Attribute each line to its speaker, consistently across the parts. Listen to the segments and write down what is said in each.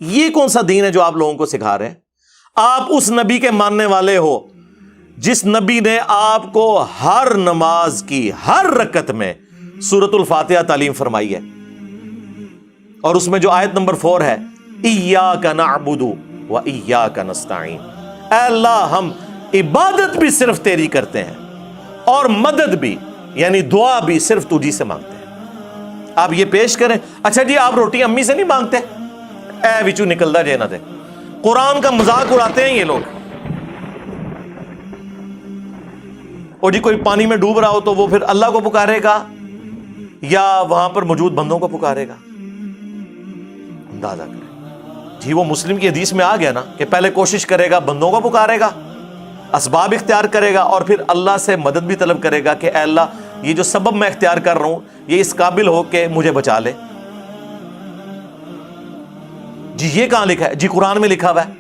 Speaker 1: یہ کون سا دین ہے جو آپ لوگوں کو سکھا رہے ہیں؟ آپ اس نبی کے ماننے والے ہو جس نبی نے آپ کو ہر نماز کی ہر رکعت میں سورۃ الفاتحہ تعلیم فرمائی ہے، اور اس میں جو آیت نمبر 4 ہے، ایاک نعبد و ایاک نستعین، اے اللہ ہم عبادت بھی صرف تیری کرتے ہیں اور مدد بھی یعنی دعا بھی صرف تجھی سے مانگتے ہیں۔ آپ یہ پیش کریں، اچھا جی آپ روٹی امی سے نہیں مانگتے؟ اے وچو نکلدا جے نہ دے، قرآن کا مذاق اڑاتے ہیں یہ لوگ۔ اور جی کوئی پانی میں ڈوب رہا ہو تو وہ پھر اللہ کو پکارے گا یا وہاں پر موجود بندوں کو پکارے گا؟ اندازہ کریں جی، وہ مسلم کی حدیث میں آ گیا نا کہ پہلے کوشش کرے گا بندوں کو پکارے گا، اسباب اختیار کرے گا، اور پھر اللہ سے مدد بھی طلب کرے گا کہ اے اللہ یہ جو سبب میں اختیار کر رہا ہوں یہ اس قابل ہو کہ مجھے بچا لے۔ جی یہ کہاں لکھا ہے؟ جی قرآن میں لکھا ہوا ہے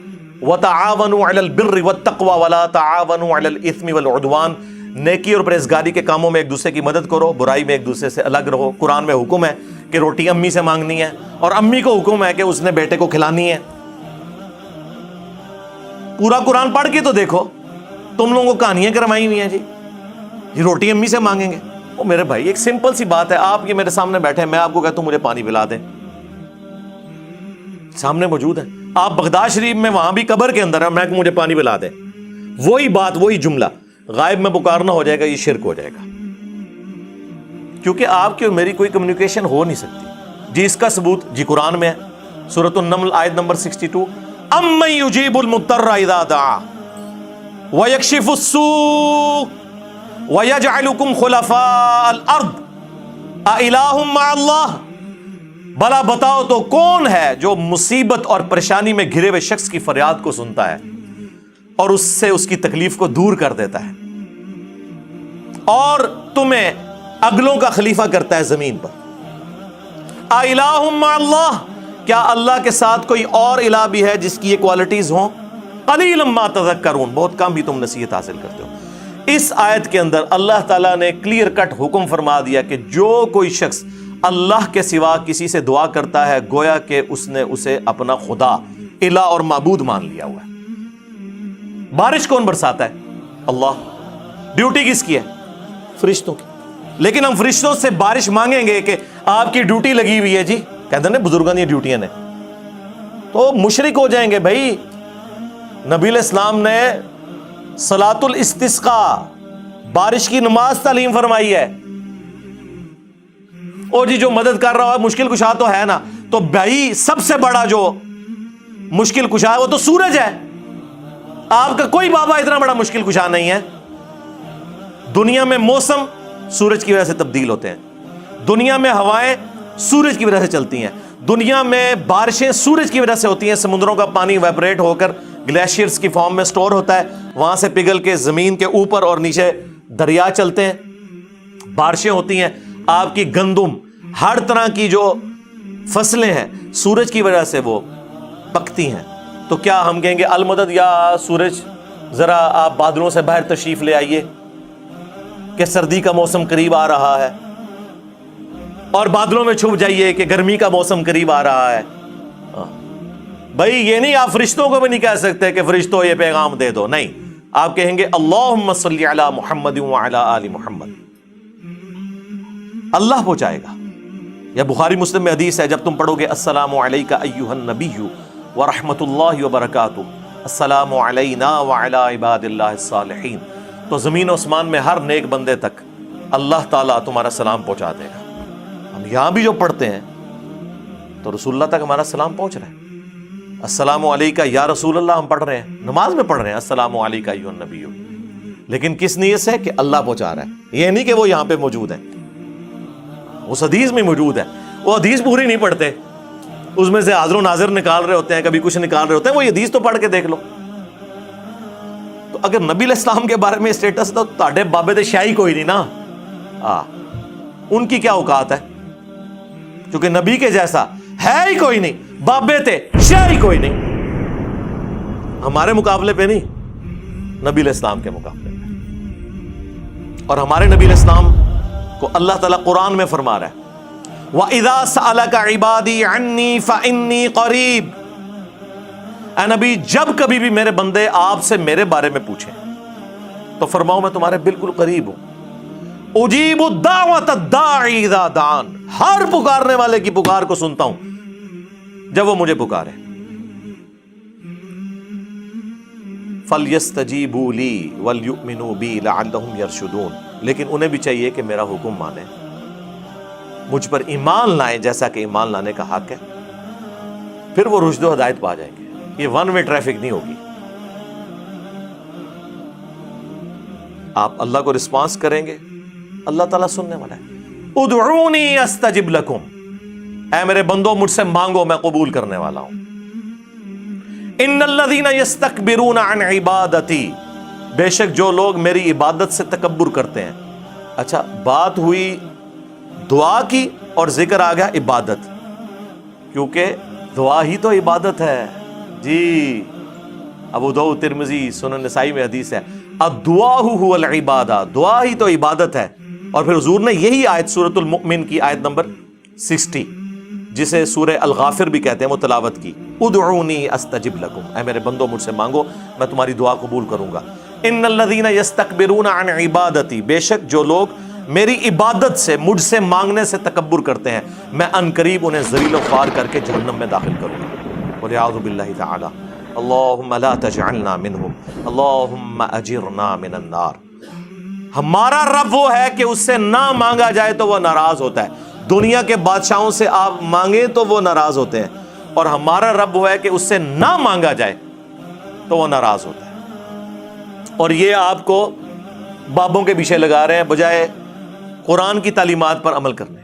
Speaker 1: وَتَعَاوَنُوا عَلَى الْبِرِّ وَالتَّقْوَى وَلَا تَعَاوَنُوا عَلَى الْإِثْمِ وَالْعُدْوَانِ، نیکی اور پرہیزگاری کے کاموں میں ایک دوسرے کی مدد کرو، برائی میں ایک دوسرے سے الگ رہو۔ قرآن میں حکم ہے کہ روٹی امی سے مانگنی ہے، اور امی کو حکم ہے کہ اس نے بیٹے کو کھلانی ہے۔ پورا قرآن پڑھ کے تو دیکھو، تم لوگوں کو کہانیاں کروائی ہوئی ہیں جی روٹی امی سے مانگیں گے۔ وہ میرے بھائی ایک سمپل سی بات ہے، آپ یہ میرے سامنے بیٹھے ہیں، میں آپ کو کہتا ہوں مجھے پانی پلا دیں، سامنے موجود ہے۔ آپ بغداد شریف میں وہاں بھی قبر کے اندر ہے، میں کہ مجھے پانی پلا دیں، وہی بات وہی جملہ غائب میں پکارنا ہو جائے گا، یہ شرک ہو جائے گا، کیونکہ آپ کی اور میری کوئی کمیونیکیشن ہو نہیں سکتی۔ جی اس کا ثبوت جی قرآن میں ہے، سورۃ النمل آیت نمبر 62، امن یجیب المضطر اذا دعا ویکشف السوء ویجعلکم خلفاء الارض االہ مع اللہ، بھلا بتاؤ تو کون ہے جو مصیبت اور پریشانی میں گھرے ہوئے شخص کی فریاد کو سنتا ہے اور اس سے اس کی تکلیف کو دور کر دیتا ہے، اور تمہیں اگلوں کا خلیفہ کرتا ہے زمین پر۔ االہ مع اللہ، کیا اللہ کے ساتھ کوئی اور الہ بھی ہے جس کی یہ کوالٹیز ہوں؟ قلیلا ما تذکرون، بہت کم بھی تم نصیحت حاصل کرتے ہو۔ اس آیت کے اندر اللہ تعالیٰ نے کلیئر کٹ حکم فرما دیا کہ جو کوئی شخص اللہ کے سوا کسی سے دعا کرتا ہے گویا کہ اس نے اسے اپنا خدا، الہ اور معبود مان لیا ہوا ہے۔ بارش کون برساتا ہے؟ اللہ۔ ڈیوٹی کس کی ہے؟ فرشتوں کی۔ لیکن ہم فرشتوں سے بارش مانگیں گے کہ آپ کی ڈیوٹی لگی ہوئی ہے، جی کہتے ہیں نا بزرگوں کی ڈیوٹیاں نے، تو مشرک ہو جائیں گے بھائی۔ نبی علیہ السلام نے صلاۃ الاستسقاء، بارش کی نماز تعلیم فرمائی ہے۔ اور جی جو مدد کر رہا ہے مشکل کشا تو ہے نا، تو بھائی سب سے بڑا جو مشکل کشا ہے وہ تو سورج ہے۔ آپ کا کوئی بابا اتنا بڑا مشکل کشا نہیں ہے۔ دنیا میں موسم سورج کی وجہ سے تبدیل ہوتے ہیں، دنیا میں ہوائیں سورج کی وجہ سے چلتی ہیں، دنیا میں بارشیں سورج کی وجہ سے ہوتی ہیں، سمندروں کا پانی ویپریٹ ہو کر گلیشیئرز کی فارم میں سٹور ہوتا ہے، وہاں سے پگھل کے زمین کے اوپر اور نیچے دریا چلتے ہیں، بارشیں ہوتی ہیں۔ آپ کی گندم، ہر طرح کی جو فصلیں ہیں سورج کی وجہ سے وہ پکتی ہیں۔ تو کیا ہم کہیں گے المدد یا سورج ذرا آپ بادلوں سے باہر تشریف لے آئیے کہ سردی کا موسم قریب آ رہا ہے، اور بادلوں میں چھپ جائیے کہ گرمی کا موسم قریب آ رہا ہے؟ بھائی یہ نہیں، آپ فرشتوں کو بھی نہیں کہہ سکتے کہ فرشتوں یہ پیغام دے دو، نہیں، آپ کہیں گے اللہم صلی علی محمد وعلی آل محمد، اللہ پہنچائے گا۔ یا بخاری مسلم میں حدیث ہے، جب تم پڑھو گے السلام علیکہ ایہا النبی ورحمۃ اللہ وبرکاتہ، السلام علینا وعلی عباد اللہ الصالحین، تو زمین و اسمان میں ہر نیک بندے تک اللہ تعالیٰ تمہارا سلام پہنچا دے گا۔ ہم یہاں بھی جو پڑھتے ہیں تو رسول اللہ تک ہمارا سلام پہنچ رہا ہے۔ السلام علیکہ یا رسول اللہ ہم پڑھ رہے ہیں، نماز میں پڑھ رہے ہیں السلام علیکہ ایھا النبی، لیکن کس نیت سے؟ کہ اللہ پہنچا رہا ہے، یہ نہیں کہ وہ یہاں پہ موجود ہے، اس حدیث میں موجود ہے۔ وہ حدیث پوری نہیں پڑھتے، اس میں سے حاضر و ناظر نکال رہے ہوتے ہیں، کبھی کچھ نکال رہے ہوتے ہیں، وہ حدیث تو پڑھ کے دیکھ لو۔ تو اگر نبی علیہ السلام کے بارے میں اسٹیٹس تو تاڑے بابے تے شاہی کوئی نہیں نا، ان کی کیا اوقات ہے؟ کیونکہ نبی کے جیسا ہے ہی کوئی نہیں، بابے تے شاہی کوئی نہیں، ہمارے مقابلے پہ نہیں، نبی علیہ السلام کے مقابلے پہ۔ اور ہمارے نبی علیہ السلام کو اللہ تعالیٰ قرآن میں فرما رہا ہے وَإِذَا سَأَلَكَ عِبَادِي عَنِّي فَإِنِّي قَرِيب اے نبی جب کبھی بھی میرے بندے آپ سے میرے بارے میں پوچھیں تو فرماؤ میں تمہارے بالکل قریب ہوں. اجیب الدعوۃ الداعی اذا دعان، ہر پکارنے والے کی پکار کو سنتا ہوں جب وہ مجھے پکارے. فَلْيَسْتَجِيبُوا لِي وَلْيُؤْمِنُوا بِي لَعَلَّهُمْ يَرْشُدُونَ، لیکن انہیں بھی چاہیے کہ میرا حکم مانیں، مجھ پر ایمان لائیں جیسا کہ ایمان لانے کا حق ہے، پھر وہ رشد و ہدایت پا جائیں گے. یہ ون وے ٹریفک نہیں ہوگی. آپ اللہ کو رسپانس کریں گے، اللہ تعالیٰ سننے والا ہے. ادعونی استجب لکم، اے میرے بندو مجھ سے مانگو میں قبول کرنے والا ہوں. ان الذین یستکبرون عن عبادتی، بے شک جو لوگ میری عبادت سے تکبر کرتے ہیں. اچھا بات ہوئی دعا کی اور ذکر آ گیا عبادت، کیونکہ دعا ہی تو عبادت ہے. جی ابو داؤد ترمذی سنن نسائی میں حدیث ہے الدعاء هو العبادہ، دعا ہی تو عبادت ہے. اور پھر حضور نے یہی آیت سورۃ المؤمن کی آیت نمبر 60 جسے سورہ الغافر بھی کہتے ہیں وہ تلاوت کی. ادعونی استجب لکم، اے میرے بندو مجھ سے مانگو میں تمہاری دعا قبول کروں گا. ان الذین یستکبرون عن عبادتی، بے شک جو لوگ میری عبادت سے مجھ سے مانگنے سے تکبر کرتے ہیں میں ان قریب انہیں ذلیل و خوار کر کے جہنم میں داخل کروں گا. والعیاذ باللہ تعالی. اللہم لا تجعلنا منہم، اللہم اجرنا من النار. ہمارا رب وہ ہے کہ اس سے نہ مانگا جائے تو وہ ناراض ہوتا ہے. دنیا کے بادشاہوں سے آپ مانگیں تو وہ ناراض ہوتے ہیں، اور ہمارا رب وہ ہے کہ اس سے نہ مانگا جائے تو وہ ناراض ہوتا ہے. اور یہ آپ کو بابوں کے پیچھے لگا رہے ہیں بجائے قرآن کی تعلیمات پر عمل کرنے.